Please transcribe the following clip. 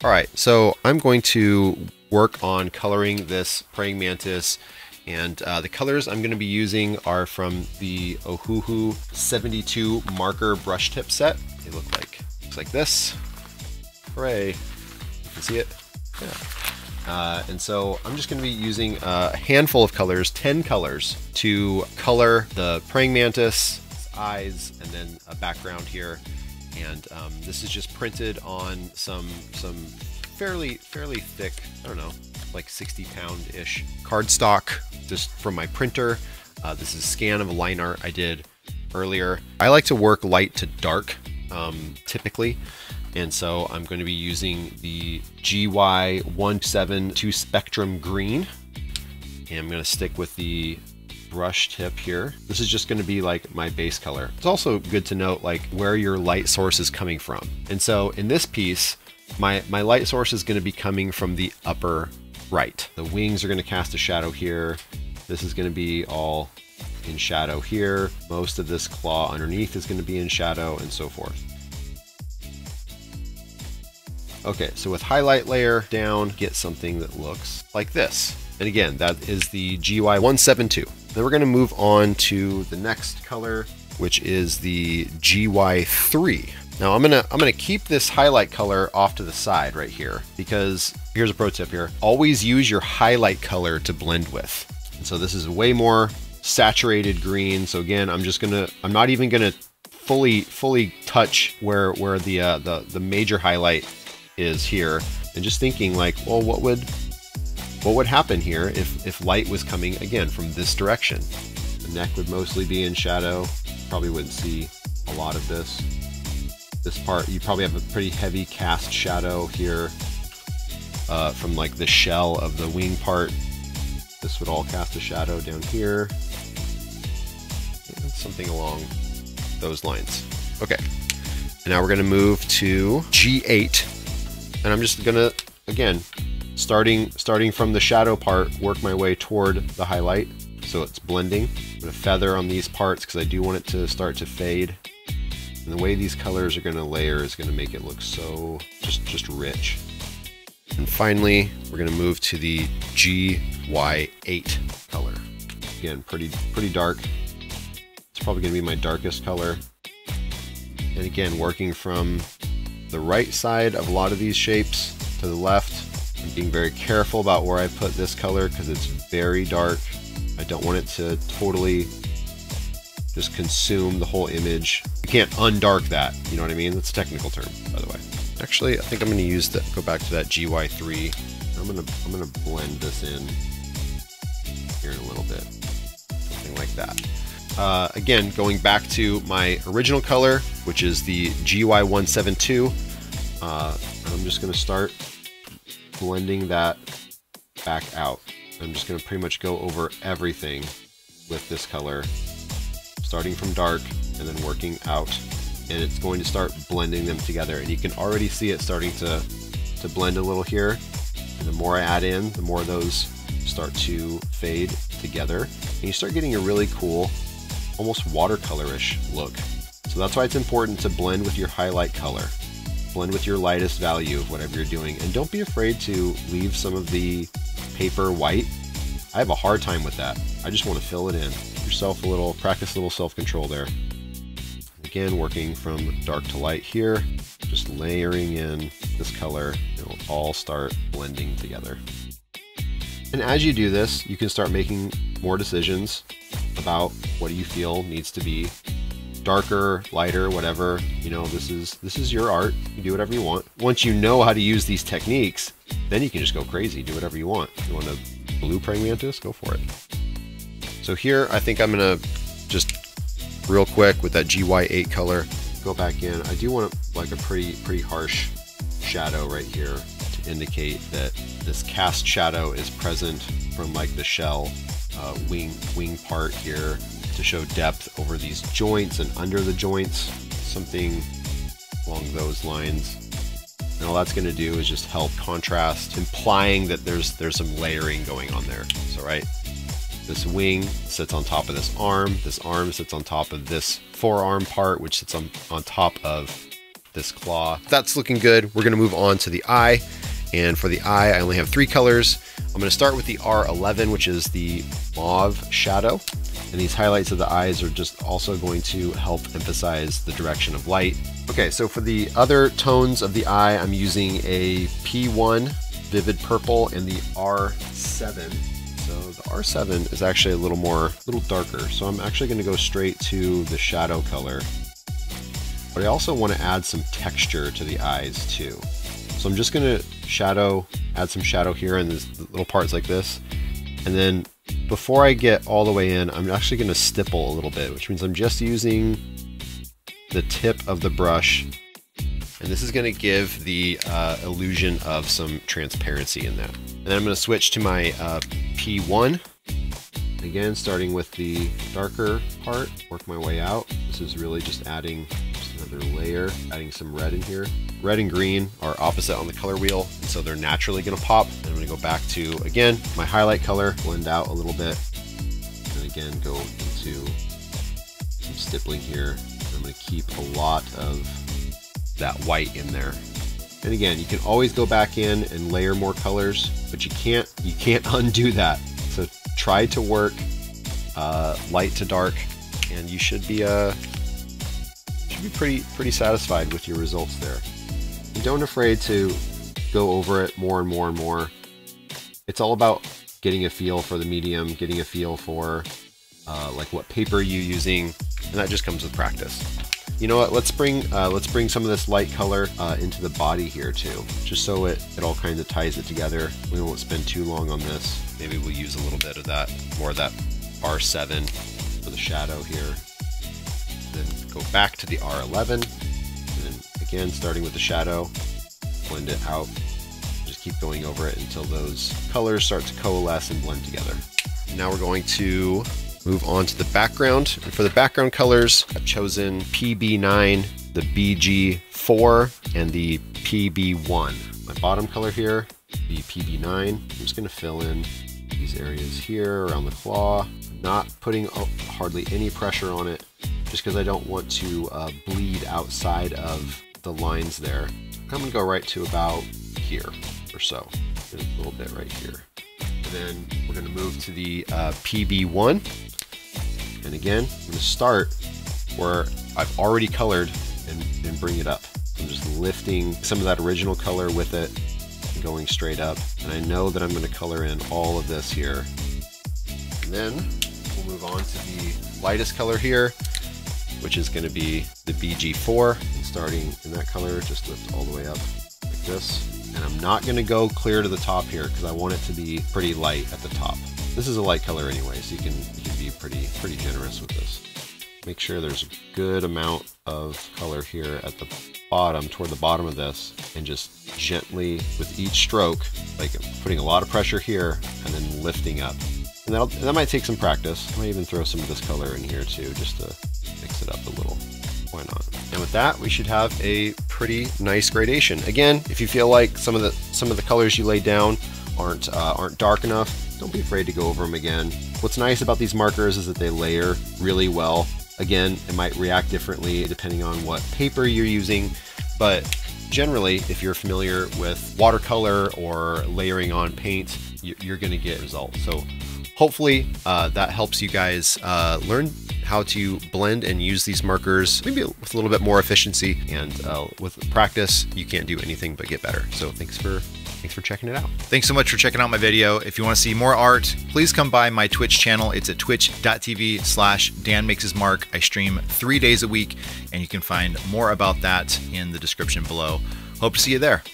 All right, so I'm going to work on coloring this praying mantis, and the colors I'm going to be using are from the Ohuhu 72 marker brush tip set. They looks like this. Hooray! You can see it. Yeah. And so I'm just going to be using a handful of colors, 10 colors, to color the praying mantis, eyes, and then a background here. And this is just printed on some fairly thick, I don't know, like 60-pound-ish cardstock, just from my printer. This is a scan of a line art I did earlier. I like to work light to dark, typically, and so I'm going to be using the GY172 Spectrum Green, and I'm going to stick with the brush tip here. This is just going to be like my base color. It's also good to note like where your light source is coming from. And so in this piece, my light source is going to be coming from the upper right. The wings are going to cast a shadow here. This is going to be all in shadow here. Most of this claw underneath is going to be in shadow, and so forth. Okay, so with highlight layer down, get something that looks like this. And again, that is the GY172. Then we're going to move on to the next color, which is the GY3. Now I'm gonna keep this highlight color off to the side right here, because here's a pro tip here. Always use your highlight color to blend with. And so this is way more saturated green. So again, I'm not even gonna fully touch where the major highlight is here, and just thinking like, well, what would happen here if light was coming again from this direction? The neck would mostly be in shadow. Probably wouldn't see a lot of this. This part, you probably have a pretty heavy cast shadow here from like the shell of the wing part. This would all cast a shadow down here. Something along those lines. Okay, and now we're gonna move to G8. And I'm just gonna, again, starting from the shadow part, work my way toward the highlight, so it's blending. I'm gonna feather on these parts because I do want it to start to fade. And the way these colors are gonna layer is gonna make it look so just rich. And finally, we're gonna move to the GY8 color. Again, pretty dark. It's probably gonna be my darkest color. And again, working from the right side of a lot of these shapes to the left. I'm being very careful about where I put this color because it's very dark. I don't want it to totally just consume the whole image. You can't undark that, you know what I mean? That's a technical term, by the way. Actually, I think I'm gonna use that, go back to that GY3. I'm gonna blend this in here in a little bit. Something like that. Again, going back to my original color, which is the GY172, I'm just going to start blending that back out. I'm just going to pretty much go over everything with this color, starting from dark and then working out, and it's going to start blending them together. And you can already see it starting to blend a little here, and the more I add in, the more those start to fade together, and you start getting a really cool, almost watercolorish look. So that's why it's important to blend with your highlight color. Blend with your lightest value of whatever you're doing, and don't be afraid to leave some of the paper white. I have a hard time with that. I just want to fill it in. Yourself a little, practice a little self-control there. Again, working from dark to light here, just layering in this color. It'll all start blending together. And as you do this, you can start making more decisions about what do you feel needs to be darker, lighter, whatever. You know, this is your art. You do whatever you want. Once you know how to use these techniques, then you can just go crazy, do whatever you want. You want a blue praying mantis? Go for it. So here, I think I'm gonna just real quick with that GY8 color, go back in. I do want like a pretty harsh shadow right here to indicate that this cast shadow is present from like the shell wing part here, to show depth over these joints and under the joints, something along those lines. And all that's going to do is just help contrast, implying that there's some layering going on there. So right, this wing sits on top of this arm sits on top of this forearm part, which sits on top of this claw. That's looking good. We're gonna move on to the eye. And for the eye, I only have 3 colors. I'm gonna start with the R11, which is the mauve shadow. And these highlights of the eyes are just also going to help emphasize the direction of light. Okay, so for the other tones of the eye, I'm using a P1 Vivid Purple and the R7. So the R7 is actually a little darker. So I'm actually gonna go straight to the shadow color. But I also wanna add some texture to the eyes too. So I'm just gonna add some shadow here in these little parts like this. And then before I get all the way in, I'm actually gonna stipple a little bit, which means I'm just using the tip of the brush. And this is gonna give the illusion of some transparency in that. And then I'm gonna switch to my P1. Again, starting with the darker part, work my way out. This is really just adding another layer, adding some red in here. Red and green are opposite on the color wheel, and so they're naturally gonna pop. And I'm gonna go back to, again, my highlight color, blend out a little bit, and again, go into some stippling here. I'm gonna keep a lot of that white in there. And again, you can always go back in and layer more colors, but you can't undo that. So try to work light to dark, and you should be pretty satisfied with your results there. And don't afraid to go over it more and more and more. It's all about getting a feel for the medium, getting a feel for like what paper you're using, and that just comes with practice. You know what? Let's bring some of this light color into the body here too, just so it all kind of ties it together. We won't spend too long on this. Maybe we'll use a little bit of that, more of that R7 for the shadow here. Then go back to the R11, and then again, starting with the shadow, blend it out. Just keep going over it until those colors start to coalesce and blend together. Now we're going to move on to the background. And for the background colors, I've chosen PB9, the BG4, and the PB1. My bottom color here, the PB9. I'm just gonna fill in these areas here around the claw. Not putting hardly any pressure on it, just because I don't want to bleed outside of the lines there. I'm gonna go right to about here or so. A little bit right here. And then we're gonna move to the PB1. And again, I'm gonna start where I've already colored and bring it up. I'm just lifting some of that original color with it and going straight up. And I know that I'm gonna color in all of this here. And then we'll move on to the lightest color here, which is gonna be the BG4. And starting in that color, just lift all the way up like this. And I'm not gonna go clear to the top here because I want it to be pretty light at the top. This is a light color anyway, so you can be pretty generous with this. Make sure there's a good amount of color here at the bottom, toward the bottom of this, and just gently with each stroke, like putting a lot of pressure here and then lifting up. And that might take some practice. I might even throw some of this color in here too, just to mix it up a little. Why not? And with that, we should have a pretty nice gradation. Again, if you feel like some of the colors you laid down aren't dark enough, don't be afraid to go over them again. What's nice about these markers is that they layer really well. Again, it might react differently depending on what paper you're using, but generally, if you're familiar with watercolor or layering on paint, you're gonna get results. So hopefully that helps you guys learn how to blend and use these markers maybe with a little bit more efficiency, and with practice, you can't do anything but get better. So thanks for checking it out. Thanks so much for checking out my video. If you want to see more art, please come by my Twitch channel. It's at twitch.tv/DanMakesHisMark. I stream 3 days a week, and you can find more about that in the description below. Hope to see you there.